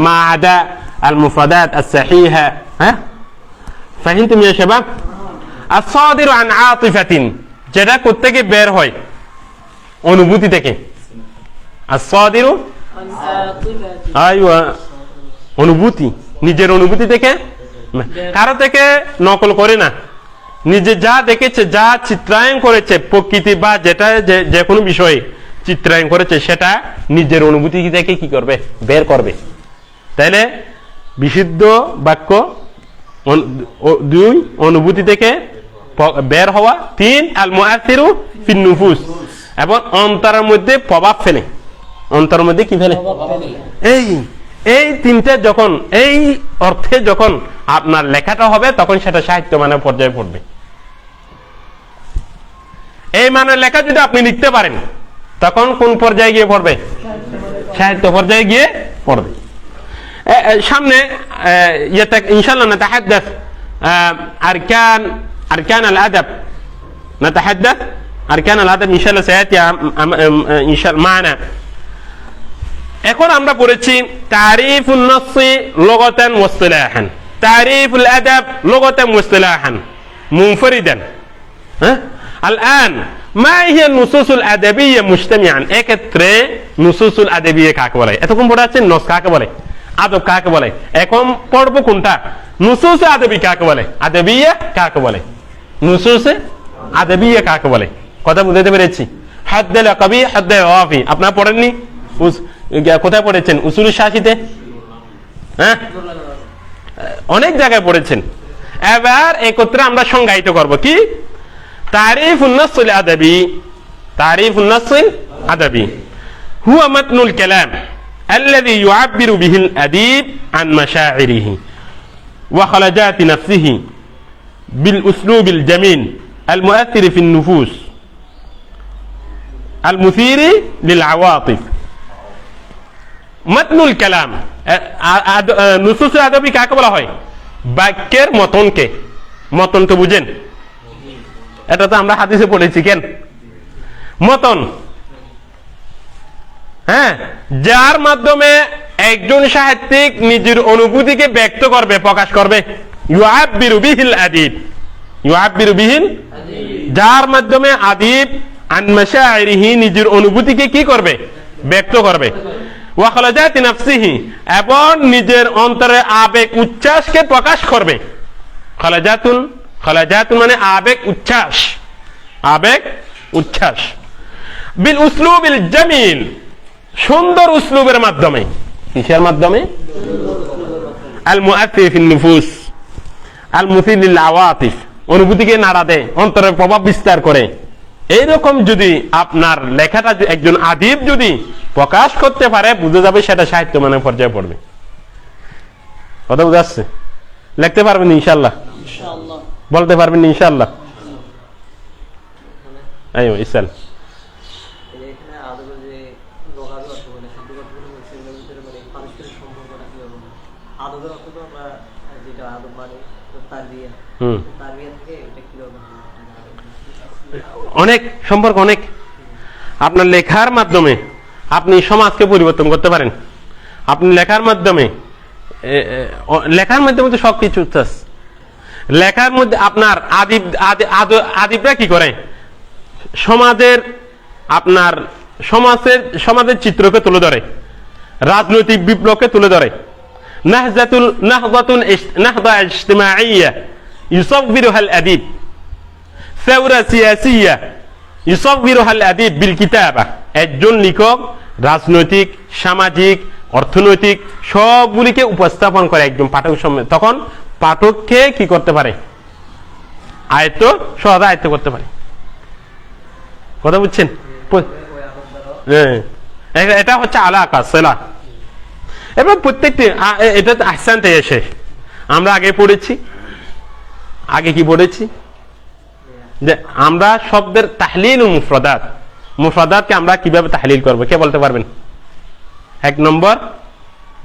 ما عدا المفردات الصحيحة. فهمتم يا شباب؟ الصادر عن عاطفة যেটা কোত্থেকে বের হয়? অনুভূতি থেকে। الصادر আইওয়া, অনুভূতি, নিজের অনুভূতি থেকে, কারো থেকে নকল করে না। নিজে যা দেখেছে, যা চিত্রায়ন করেছে প্রকৃতি বা যেটা যে কোনো বিষয়ে চিত্রায়ন করেছে সেটা নিজের অনুভূতি থেকে কি করবে? বের করবে। তাইলে বিশুদ্ধ বাক্য, দুই অনুভূতি থেকে বের হওয়া, তিন আল মুআসসিরু ফিন নুফুস এবং অন্তরের মধ্যে প্রভাব ফেলে, অন্তরের মধ্যে কি ফেলে, এই তিনটে যখন এই অর্থে যখন আপনার লেখাটা হবে তখন সেটা সাহিত্য মানের পর্যায়ে পড়বে। এই মানের লেখা যদি আপনি লিখতে পারেন তখন কোন পর্যায়ে গিয়ে পড়বে, সাহিত্য পর্যায়ে গিয়ে পড়বে। সামনে ইনশাআল্লাহ نتحدث أركان الأدب، نتحدث أركان الأدب إن شاء الله سيأتي إن شاء الله معنا। এখন আমরা পড়েছি তারিফুন নসি লুগাতান ওয়া ইসতিলাহান, তারিফুল আদাব লুগাতান ওয়া ইসতিলাহান মুনফরিদান। الآن ما هي النصوص الأدبية مجتمعا؟ এক্ষেত্রে নুসুসুল আদাবিয়া কাকে বলে? এতক্ষণ পড়ে আছেন নস কাকে বলে, আদব কাকে বলে, এখন পড়ব কোনটা, নুসুস আদাবি কাকে বলে, আদাবিয়া কাকে বলে, নুসুস আদাবিয়া কাকে বলে। কথা বুঝতে পেরেছি? হাদ্দাল কবি হাদ্দাল ওয়াফি আপনারা পড়েননি? কোথায় পড়েছেন? উসুলুল শাসিতে, হ্যাঁ অনেক জায়গায় পড়েছেন। এবার একত্রে আমরা সংজ্ঞায়িত করব কি তারিফুন নসল আদাবি। তারিফুন নসল আদাবি হুয়া মাতনুল কালাম الذي يعبر به الأديب عن مشاعره وخلجات نفسه بالأسلوب الجميل المؤثر في النفوس المثير للعواطف। মাতনুল কালাম, নুসুস আদাবি কাকে বলা হয়? বাক্যের মতনকে। মতন তো বুঝেন, এটা তো আমরা হাদিসে পড়েছি। কেন মতন? হ্যাঁ, যার মাধ্যমে একজন সাহিত্যিক নিজের অনুভূতিকে ব্যক্ত করবে, প্রকাশ করবে। ইউআব্বিরু বিহিল আদিব, ইউআব্বিরু বিহিল, যার মাধ্যমে আদিব আন মাশাইরিহি নিজের অনুভূতিকে কি করবে, ব্যক্ত করবে। ওয়া খালাজাতি নাফসিহি, এবং নিজের অন্তরে আবেগ উচ্ছ্বাসকে প্রকাশ করবে। খালাজাতুন, খালাজাতুন মানে আবেগ উচ্ছ্বাস, আবেগ উচ্ছ্বাস। বিল উসলুবিল জামিল, সুন্দর উসলুবের মাধ্যমে। কিসের মাধ্যমে? আল মুআসসির ফিন নুফুস আল মুসির লিল আওয়াতিফ, অনুভূতিকে নাড়া দেয়, অন্তরের প্রভাব বিস্তার করে। এইরকম যদি আপনার লেখাটা একজন আদিব যদি প্রকাশ করতে পারে, বুঝে যাবে সেটা সাহিত্য মানের পর্যায়ে পড়বে। কথা বুঝে আসছে? লিখতে পারবেন ইনশাআল্লাহ? বলতে পারবেন ইনশাআল্লাহ? আইও ইসাল। অনেক সম্পর্ক, অনেক। আপনার লেখার মাধ্যমে আপনি সমাজকে পরিবর্তন করতে পারেন। আপনি লেখার মাধ্যমে, লেখার মাধ্যমে তো সবকিছু। লেখার মধ্যে আপনার আদিবরা কি করে? সমাজের, আপনার সমাজের চিত্রকে তুলে ধরে, রাজনৈতিক বিপ্লবকে তুলে ধরে। নাহদা ইজতিমাইয়া ইউসাফিরুহা আল আদিব, সাওরা সিয়াসিয়া ইউসাফিরুহা আল আদিব বিল কিতাবা। একজন লেখক রাজনৈতিক, সামাজিক, অর্থনৈতিক সবগুলিকে উপস্থাপন করে একজন পাঠকের সামনে। তখন পাঠককে কি করতে পারে? আয়ত্ত, সহজে আয়ত্ত করতে পারে। কথা বুঝছেন? এটা হচ্ছে আলাকা সেলা। এবার প্রত্যেকটি, এটা আহসানতে এসে আমরা আগে পড়েছি, আগে কি পড়েছি যে আমরা শব্দের তাহলিল ও মুফরাদাত, মুফরাদাতকে আমরা কিভাবে তাহলিল করব, কে বলতে পারবেন? এক নম্বর,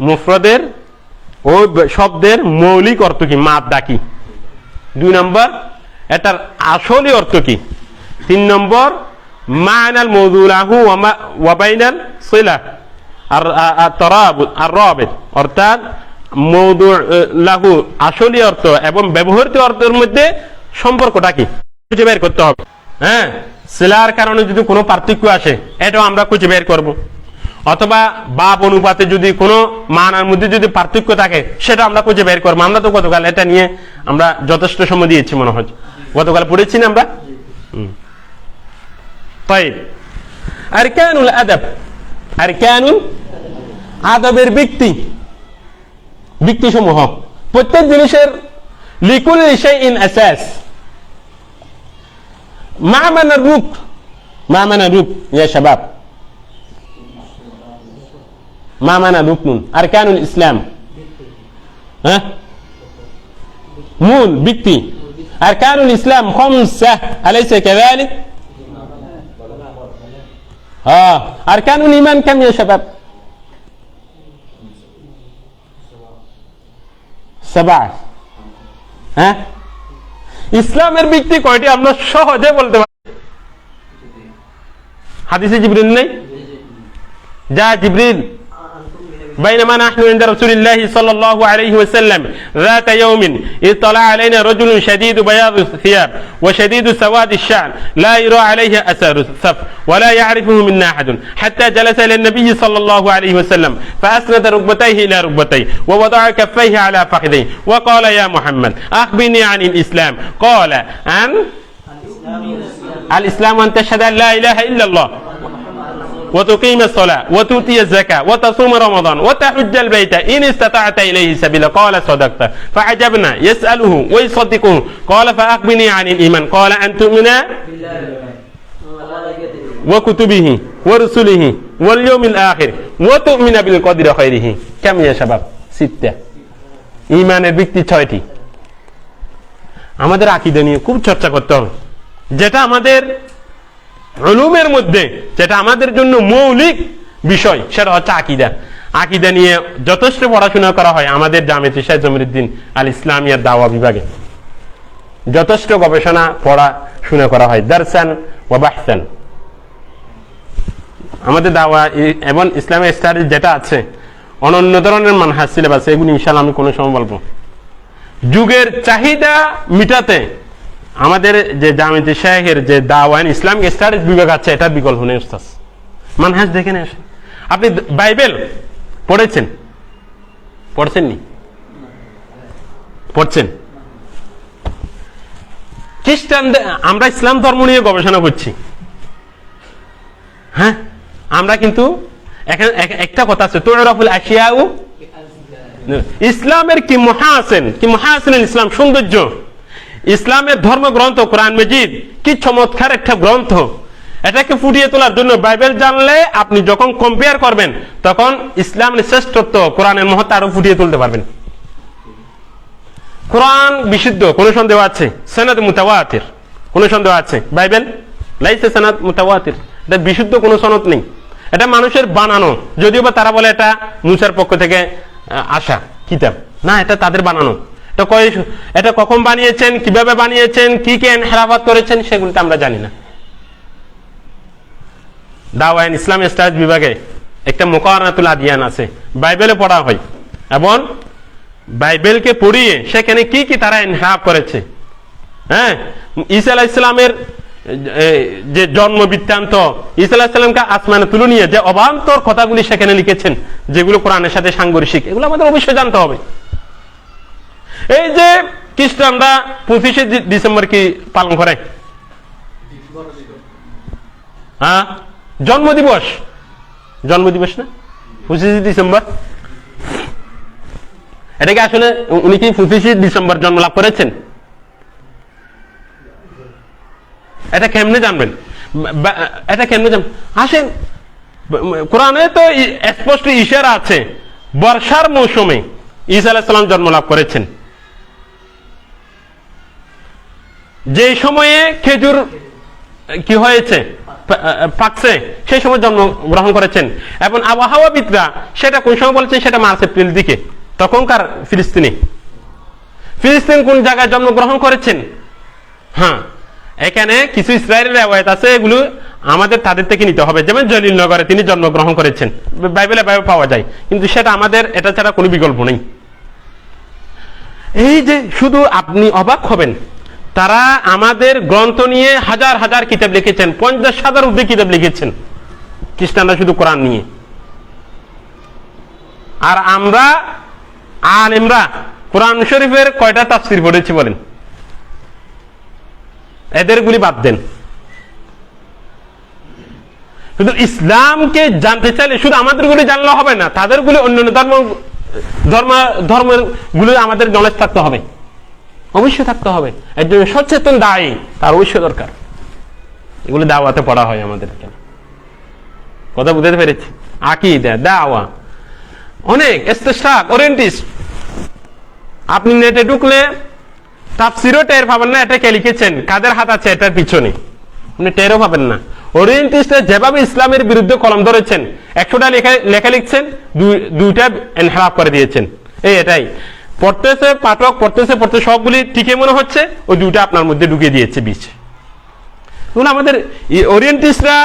মুফরাদের ও শব্দের মৌলিক অর্থ কি, মাদ্দা কি। দুই নম্বর, এটার আসলি অর্থ কি। তিন নম্বর, মা'নাল মাউযু লাহু ওয়া বাইনাল সিলা আর তারাবুত আর রাবিত, অর্থাৎ মাউযু লাহু আসলি অর্থ এবং ব্যবহৃত অর্থের মধ্যে সম্পর্কটা কি খুঁজে বের করতে হবে। হ্যাঁ, সিলার কারণে যদি কোনো পার্থক্য আসে এটাও আমরা খুঁজে বের করব। অথবা বাব অনুপাতে যদি কোনো মানার মধ্যে যদি পার্থক্য থাকে সেটা আমরা খুঁজে বের করবো। আমরা তো গতকাল এটা নিয়ে আমরা যথেষ্ট সময় দিয়েছি মনে হয়, গতকাল পড়েছি না আমরা। তাইব, আরকানুল আদব, আরকানুল আদবের ব্যক্তি ব্যক্তিসমূহ প্রত্যেক জিনিসের লিকুল্লি শাইইন আসাস মা মানা রুক ইয়া শাবাব মা মানা রুকনুন আরকানুল ইসলাম হ্যাঁ মূল ব্যক্তি আরকানুল ইসলাম খামসা আলাইসা কাযালিক আরকানুল ঈমান কাম ইয়া শাবাব সাবা হ্যাঁ ইসলামের ভিত্তি কয়টি আমরা সহজে বলতে পারি হাদিসে জিবরিল নেই যা জিবরিল بينما نحن عند رسول الله صلى الله عليه وسلم ذات يوم اطلع علينا رجل شديد بياض الثياب وشديد سواد الشعر لا يرى عليه اثر السفر ولا يعرفه منا احد حتى جلس الى النبي صلى الله عليه وسلم فاسند ركبتيه الى ركبتيه ووضع كفيه على فخذيه وقال يا محمد اخبرني عن الاسلام قال عن الاسلام ان تشهد ان لا اله الا الله وتقيم الصلاة وتؤتي الزكاة وتصوم رمضان وتحج البيت إن استطعت إليه سبيلا قال صدقت فعجبنا يسأله ويصدقه قال فأخبرني عن الإيمان قال أن تؤمن وكتبه ورسله واليوم الآخر وتؤمن بالقدر خيره كم يا شباب 6 ইমানের ব্যক্তি 6টি আমাদের আকীদা নিয়ে খুব চর্চা করতে হবে যেটা আমাদের উলুমের মধ্যে যেটা আমাদের জন্য মৌলিক বিষয় সেটা হচ্ছে আকীদা আকীদা নিয়ে যথেষ্ট পড়াশোনা করা হয় আমাদের জামিয়াত শাইখ জমিরুদ্দিন আল ইসলামিয়ার দাওয়া বিভাগে যথেষ্ট গবেষণা পড়াশোনা করা হয় দারসান ওয়া বাহসান আমাদের দাওয়া এবং ইসলামিক স্টাডিজ যেটা আছে অনন্য ধরনের মানহাজ সিলেবাস এগুলো ইনশাআল্লাহ আমি কোনো সময় বলবো যুগের চাহিদা মিটাতে আমাদের যে জামিয়াত শাইখের যে দাওয়ান ইসলামিক স্টাডিজ বিভাগ আছে এটা বিকল্প নেই উস্তাদ মানহাজ দেখে নিয়ে আসেন আপনি বাইবেল পড়েছেন নি পড়ছেন খ্রিস্টানদের আমরা ইসলাম ধর্ম নিয়ে গবেষণা করছি হ্যাঁ আমরা কিন্তু একটা কথা আছে তুরাফুল আশিয়াউ ইসলামের কি মুহাসিন ইসলাম সৌন্দর্য ইসলামের ধর্মগ্রন্থ কোরআন মাজিদ কি চমৎকার একটা গ্রন্থ এটাকে ফুটিয়ে তোলার জন্য বাইবেল জানলে আপনি যখন কম্পেয়ার করবেন তখন ইসলামের শ্রেষ্ঠত্ব কোরআনের মহত্ব আরো ফুটিয়ে তুলতে পারবেন কোরআন বিশুদ্ধ কোনো সন্দেহ আছে সনদ মুতাওয়াতির কোনো সন্দেহ আছে বাইবেল লাইসা সনদ মুতাওয়াতির এটা বিশুদ্ধ কোনো সনদ নেই এটা মানুষের বানানো যদিও বা তারা বলে এটা মুসার পক্ষ থেকে আসা কিতাব না এটা তাদের বানানো এটা কখন বানিয়েছেন কিভাবে বানিয়েছেন কি কি ইনহিরাফাত করেছেন সেগুলো আমরা জানি না দাওয়ান ইসলামিক স্টাডিজ বিভাগে একটা মুকারানাতুল আদিয়ান আছে বাইবেলে পড়া হয় এবং বাইবেলকে পড়িয়ে সেখানে কি কি তারা ইনহিরাফ করেছে হ্যাঁ ঈসা আলাইহিস সালামের যে জন্ম বৃত্তান্ত ঈসা আলাইহিস সালামকে আসমানে তুলে নিয়ে যে অবান্তর কথাগুলি সেখানে লিখেছেন যেগুলো কোরআনের সাথে সাংঘর্ষিক এগুলো আমাদের অবশ্যই জানতে হবে এই যে খ্রিস্টানরা 25শে ডিসেম্বর কি পালন করে হ্যাঁ জন্মদিবস না 25শে ডিসেম্বর এটা কি আসলে উনি কি 25শে ডিসেম্বর জন্ম লাভ করেছেন এটা কেমনে জানবেন আসেন কোরআনে তো স্পষ্ট ইশারা আছে বর্ষার মৌসুমে ঈসা আলাইহিস সালাম জন্ম লাভ করেছেন যে সময়ে খেজুর কি হয়েছে পাকছে সেই সময় জন্ম গ্রহণ করেছেন এবং আবহাওয়াবিদরা সেটা কোন সময় বলেছেন সেটা মার্চ এপ্রিল দিকে তখনকার ফিলিস্তিন কোন জায়গায় জন্মগ্রহণ করেছেন হ্যাঁ এখানে কিছু ইসরায়েলের রিওয়ায়াত আছে এগুলো আমাদের তাদের থেকে নিতে হবে যেমন জলিলনগরে তিনি জন্মগ্রহণ করেছেন বাইবেলে পাওয়া যায় কিন্তু সেটা আমাদের এটা ছাড়া কোনো বিকল্প নেই এই যে শুধু আপনি অবাক হবেন তারা আমাদের গ্রন্থ নিয়ে হাজার হাজার কিতাব লিখেছেন 50,000 অব্দি কিতাব লিখেছেন খ্রিস্টানরা শুধু কোরআন নিয়ে আর আমরা আলেমরা কোরআন শরীফের কয়টা তাফসীর পড়েছি বলেন এদেরগুলি বাদ দেন শুধু ইসলামকে জানতে চাইলে শুধু আমাদেরগুলি জানলে হবে না তাদেরগুলি অন্যান্য ধর্ম ধর্মের গুলো আমাদের নলেজ থাকতে হবে, অবশ্যই থাকতে হবে। এর জন্য সচেতন দায়ী তার অবশ্যই দরকার। এগুলো দাওয়াতে পড়া হয় আমাদের এখানে, কথা বুঝতে পেরেছি। আকীদা, দাওয়া, অনেক ইস্তেশরাক, ওরিয়েন্টিস্ট। আপনি নেটে ঢুকলে তাফসিরও টের পাবেন না এটা কে লিখেছেন, কাদের হাত আছে এটার পিছনে, আপনি টেরও পাবেন না। ওরিয়েন্টিস্টরা যেভাবে ইসলামের বিরুদ্ধে কলম ধরেছেন, 100টা লেখা লিখছেন, দুইটা এনহারাফ করে দিয়েছেন। এটাই পড়তেছে পাঠক, পড়তে সবগুলি ঠিকই মনে হচ্ছে, ওই দুইটা আপনার মধ্যে ঢুকিয়ে দিয়েছে বিচ। আমাদের ওরিয়েন্টিস্টরা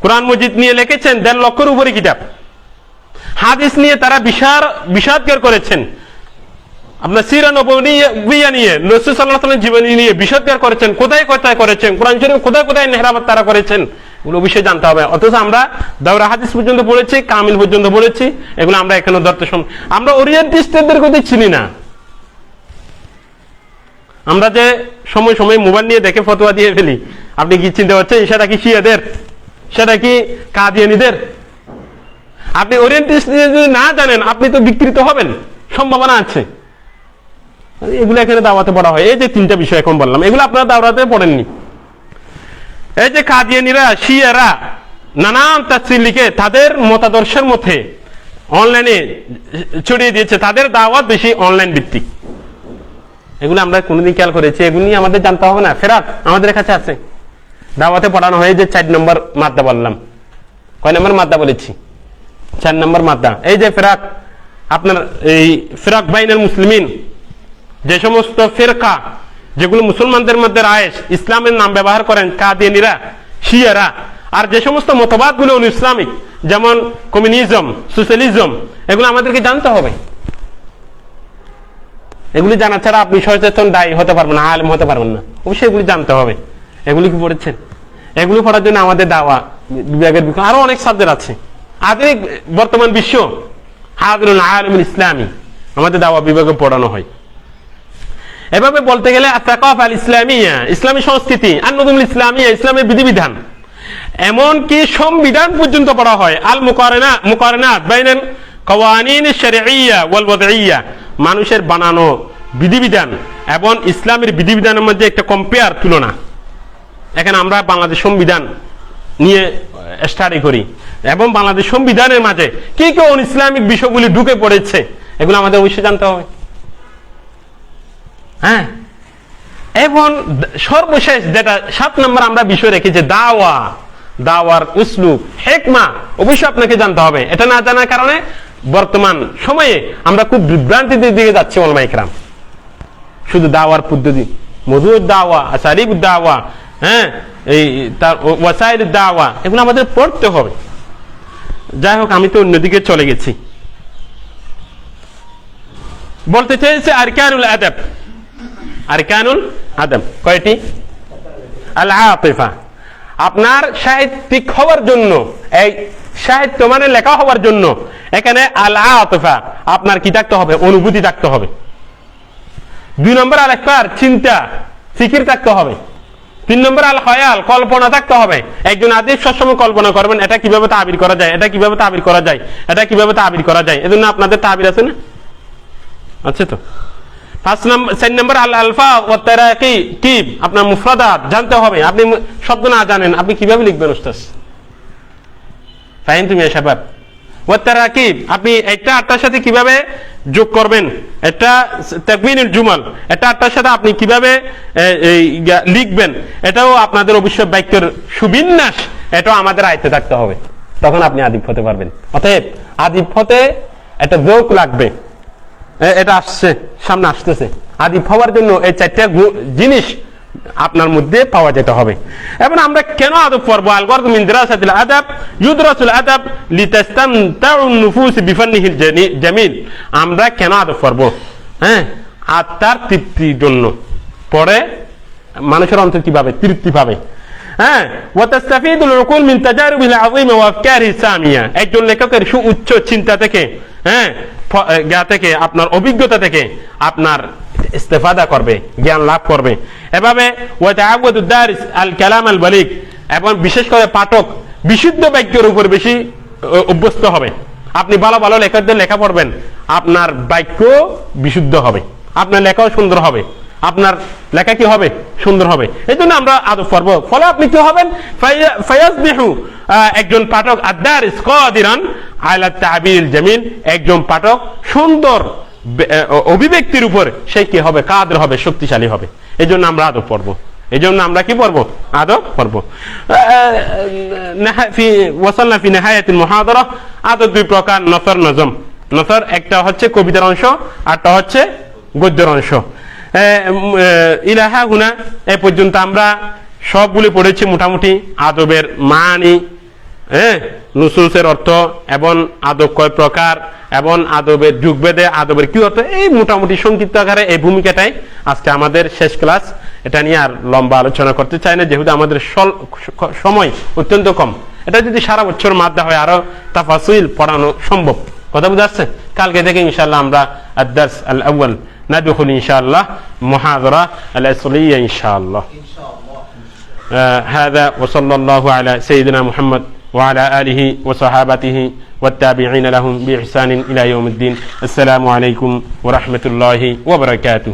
কোরআন মজিদ নিয়ে লিখেছেন 1.5 লক্ষের উপরে কিতাব। হাদিস নিয়ে তারা বিষাদগার করেছেন। আপনার সিরা নববিয়া নিয়ে, রাসূল সাল্লাল্লাহু আলাইহি ওয়াসাল্লামের জীবনী নিয়ে বিষাদগার করেছেন, কোথায় করেছেন, কোরআন শরীফ কোথায় নেহরাবাদ তারা করেছেন, এগুলো বিষয় জানতে হবে। অথচ আমরা দাওরা হাদিস পর্যন্ত পড়েছি, কামিল পর্যন্ত পড়েছি, এগুলো আমরা এখনো ধরতে আমরা ওরিয়েন্টিস্টদের কথা চিনি না। আমরা যে সময় মোবাইল নিয়ে দেখে ফতোয়া দিয়ে ফেলি, আপনি কি চিন্তা করছেন সেটা কি শিয়াদের, সেটা কি কাদিয়ানীদের? আপনি ওরিয়েন্টিস্ট যদি না জানেন, আপনি তো বিকৃত হবেন, সম্ভাবনা আছে। এগুলো এখানে দাওয়াতে পড়া হয়। এই যে 3টা বিষয় এখন বললাম, এগুলো আপনারা দাওরাতে পড়েননি। এই যে কাদিয়ানীরা, শিয়ারা নানান তাফসীর লিখে তাদের মতাদর্শের মধ্যে অনলাইনে ছড়িয়ে দিয়েছে, তাদের দাওয়াত বেশি অনলাইন ভিত্তিক। এগুলো আমরা কোনদিন খেয়াল করেছি? এগুলি আমাদের জানতে হবে না? ফেরাত আমাদের কাছে আছে, দাওয়াতে পড়ানো হয়। যে 4 নম্বর মাদ্দা বললাম, কয় নম্বর মাদ্দা বলেছি? 4 নম্বর মাদ্দা। এই যে ফেরাক, আপনার এই ফেরাক বাইনাল মুসলিমিন, যে সমস্ত ফেরকা যেগুলো মুসলমানদের মধ্যে রায়েশ, ইসলামের নাম ব্যবহার করেন কাদিয়ানীরা, শিয়ারা, আর যে সমস্ত মতবাদ গুলো ইসলামিক, যেমন কমিউনিজম, সোশ্যালিজম, এগুলো আমাদেরকে জানতে হবে। এগুলি জানা ছাড়া আপনি সচেতন দায়ী হতে পারবেন না, আলেম হতে পারবেন না। অবশ্যই এগুলি জানতে হবে। এগুলি কি পড়েছেন? এগুলি পড়ার জন্য আমাদের দাওয়া বিভাগের আরো অনেক সাবজেক্ট আছে। আধুনিক বর্তমান বিশ্ব হাদিরুল আলমুল ইসলামী আমাদের দাওয়া বিভাগে পড়ানো হয়। এভাবে বলতে গেলে আত-তাকাফা আল-ইসলামিয়া, ইসলামী সংস্কৃতি, আন-নুজুমুল ইসলামিয়া, ইসলামের বিধিবিধান, এমনকি সংবিধান পর্যন্ত পড়া হয়। আল মুকারানাত বাইনাল কাওয়ানিন আশ-শারঈয়্যা ওয়াল ওয়াদঈয়্যা, মানুষের বানানো বিধিবিধান এবং ইসলামের বিধিবিধানের মধ্যে একটা কম্পেয়ার, তুলনা। এখানে আমরা বাংলাদেশ সংবিধান নিয়ে স্টাডি করি, এবং বাংলাদেশ সংবিধানের মাঝে কি কি ইসলামিক বিষয়গুলি ঢুকে পড়েছে, এগুলো আমাদের অবশ্যই জানতে হবে। হ্যাঁ, এবং সর্বশেষ যেটা 7 নম্বর আমরা বিষয় রেখেছি, দাওয়ার উসলুব, হিকমা, অবশ্যই আপনাকে জানতে হবে। এটা না জানার কারণে বর্তমান সময়ে আমরা খুব বিভ্রান্তির দিকে যাচ্ছি। উলামায়ে কেরাম শুধু দাওয়ার পদ্ধতি, মধুর দাওয়া, আসারিবুদ দাওয়া, হ্যাঁ, এই তার ওয়াসাইলুদ দাওয়া, এগুলো আমাদের পড়তে হবে। যাই হোক, আমি তো অন্যদিকে চলে গেছি। বলতে চেয়েছে আরকানুল আদব কয়টি? আল আতিফা, আপনার সাহিত্যিক হওয়ার জন্য, এই সাহিত্য মানে লেখা হওয়ার জন্য এখানে আল আতিফা, আপনার কি থাকতে হবে? অনুভূতি থাকতে হবে। 2 নম্বর আল ইফকার, চিন্তা ফিকির থাকতে হবে। 3 নম্বর আল খয়াল, কল্পনা থাকতে হবে। একজন আদিব সবসময় কল্পনা করবেন, এটা কিভাবে তাবির করা যায়, এটা কিভাবে তাবির করা যায়, এটা কিভাবে তাবির করা যায়। এজন্য আপনাদের তাবির আছে না? আছে তো। 4 নম্বর আল আলফাজ ওয়া তারাকিব, আপনার মুফরাদাত জানতে হবে। আপনি শব্দ না জানেন, আপনি কিভাবে লিখবেন উস্তাদ? ফাহিম তুমি শাবাব? ওয়া তারাকিব, আপনি একটা আটটার সাথে কিভাবে যোগ করবেন, এটা তাকবিনুল জুমাল, এটা আটটার সাথে আপনি কিভাবে লিখবেন, এটাও আপনাদের অবশ্যই বাক্যের সুবিন্যাস, এটাও আমাদের আয়ত্তে থাকতে হবে। তখন আপনি আদিব হতে পারবেন। অতএব আদিব হতে একটা যোগ লাগবে। এটা আসছে, সামনে আসতেছে। আদিব হওয়ার জন্য এই 4টা জিনিস আপনার মধ্যে পাওয়া যেতে হবে। এবং আমরা কেন আদব পড়বো? আল গরদ মিন দিরাসাতিল আদাব ইউদরাসুল আদাব লিতাস্তামতাউন নুফুস বিফান্নিহিল জামিল। আমরা কেন আদব পড়বো? হ্যাঁ, আত্মার তৃপ্তির জন্য পড়ে মানুষের অন্তর কিভাবে তৃপ্তি পাবে। হ্যাঁ, ওয়া তাস্তাফিদুল উকুল মিন তাজারুবিল আযীম ওয়া আফকারিহি সামিয়া, একজন লেখকের সুউচ্চ চিন্তা থেকে, হ্যাঁ, থেকে, আপনার অভিজ্ঞতা থেকে আপনার ইস্তেফাদা করবে, জ্ঞান লাভ করবে। এভাবে ওয়া তাআওয়াদুদ দারিস আল কালাম আল বালিগ, এবং বিশেষ করে পাঠক বিশুদ্ধ বাক্যের উপর বেশি অভ্যস্ত হবে। আপনি ভালো ভালো লেখকদের লেখা পড়বেন, আপনার বাক্য বিশুদ্ধ হবে, আপনার লেখাও সুন্দর হবে, আপনার লেখা কি হবে? সুন্দর হবে। এই জন্য আমরা আদব পড়ব। ফলে আপনি কি হবেন? ফায়াসবিহু, একজন পাঠক আদ-দারিস কাদিরান আলা তা'বিরিল জামিল, একজন পাঠক সুন্দর অভিব্যক্তির উপর সে কি হবে? কাদের হবে, শক্তিশালী হবে। এই জন্য আমরা আদব পড়ব। এই জন্য আমরা কি পড়ব? আদব পড়ব। ওয়াসালনা ফি নিহায়াতিল মুহাদারা। আদব দুই প্রকার, নসর, নজম। নসর একটা হচ্ছে কবিতার অংশ, আরটা হচ্ছে গদ্যের অংশ। ইলাহা হুনা, এই পর্যন্ত আমরা সবগুলি পড়েছি মোটামুটি। আদবের মানি, নুসুসের অর্থ এবং আদব কয় প্রকার এবং আদবের যুগভেদে আদবের কি অর্থ, এই মোটামুটি সংক্ষিপ্ত আকারে এই ভূমিকাটাই আজকে আমাদের শেষ ক্লাস। এটা নিয়ে আর লম্বা আলোচনা করতে চাই না, যেহেতু আমাদের সময় অত্যন্ত কম। এটা যদি সারা বছর মাদ্দা হয় আরো তাফাসিল পড়ানো সম্ভব। কথা বুঝে আসছে? কালকে থেকে ইনশাআল্লাহ আমরা আদ-দারস আল-আউয়াল ندخل إن شاء الله محاضرة الأصلية إن شاء الله. هذا وصلى الله على سيدنا محمد وعلى آله وصحابته والتابعين لهم بإحسان إلى يوم الدين. السلام عليكم ورحمة الله وبركاته.